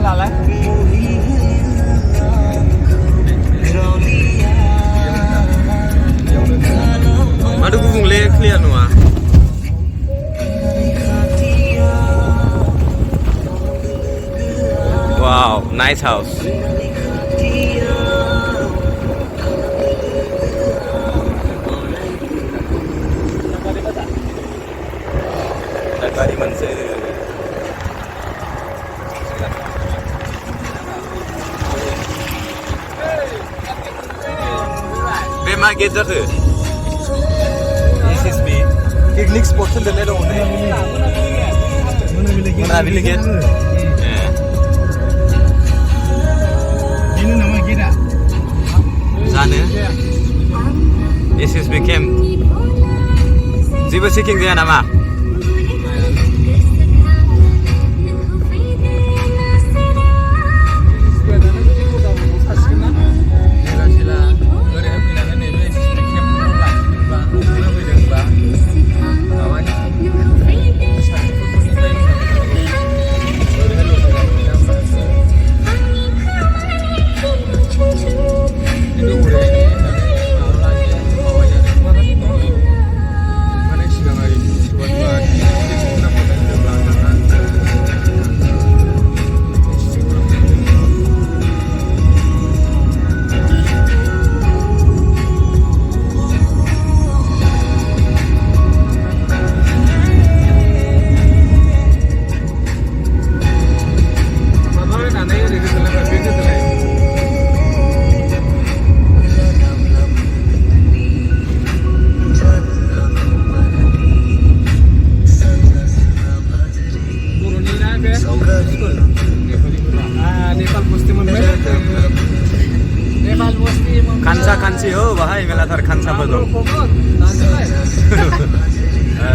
Lalat. Madu gubung le clear nuah. Wow, nice house. Dari mana Bema get jatuh. SSB. Picnic spot tu dah ada orang. Mana boleh get? Ini nama kita. Sana. SSB camp. Jiwa seeking dia nama. Kanci ho, bahai mela thar kanca bado.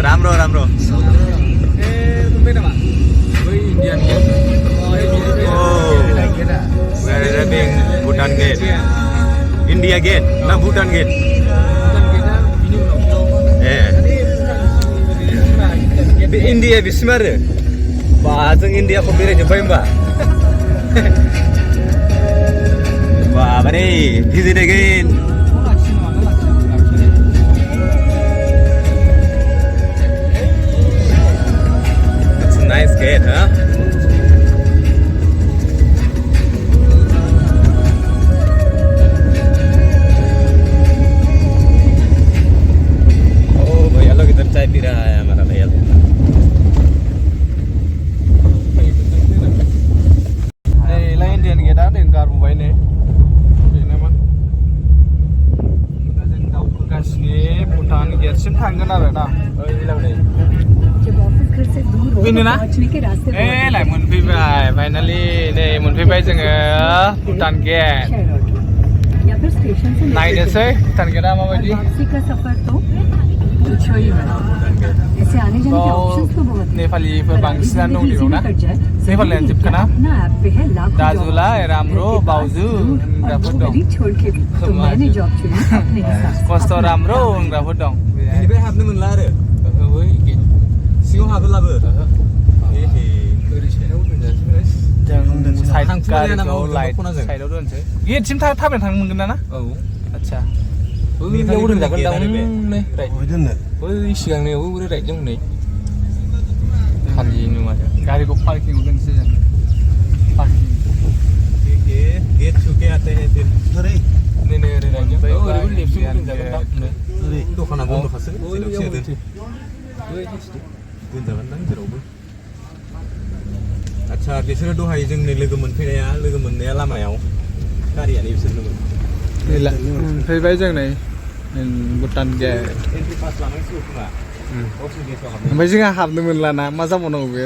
Ramro ramro. Indian gate. Oh, where is that being Bhutan gate? India gate, na Bhutan gate. Di India bismar. Bahasa India kau beri jumpa mbak. Wah, mari visit again. It's a nice gate, huh? Oh, भैया लोग इधर चाय P रहा है हमारा भैया. Ini Indian gate ada yang car mobile ni. Bhutan gate सिम थांगोन आरो ना फैनो ना लाइ मोनफैबाय फाइनालि नै मोनफैबाय जोङो भुटान गेट नायनोसै भुटान गेटआ माबायदि नेपालीफोर बांसिनानो दं बेयाव ना नेपालियानो जोबखाना दाजुला राम्रो बाउजु होनग्राफोर दं खस्थ' राम्रो होनग्राफोर दं बेनिफ्राय हाबनो मोनला आरो सिङाव हाबोलाबो जों साइड गारिखौ लाइट साइडआव दोनसै गेटसिम थाबायना थांनो मोनगोन ना औ आदसा बेयाव दोनजागोन दां नै राइट दोननो बै सिगांनियाव ओरै राइट दं नै खालि नुमारो गारिखौ पार्किंआव दोनसै जों पार्किं गेट सुके आते हैं फिर ओरै नै ओरै राइट जों ओरै लेफ्टसिम दोनजागोन दां ओरै दखाना बन्द'खासो दोनजागोन दां जेरावबो आदसा बिसोरो दहाय जोंनि लोगो मोननाया लामायाव गारियानो बिसोरनोमोन फैबाय जों नै भुटान गेट एन्ट्रि पास लानांसिगौ खोमा ओमफ्राय जोंहा हाबनो मोनला ना मा जाबावनांगौ बे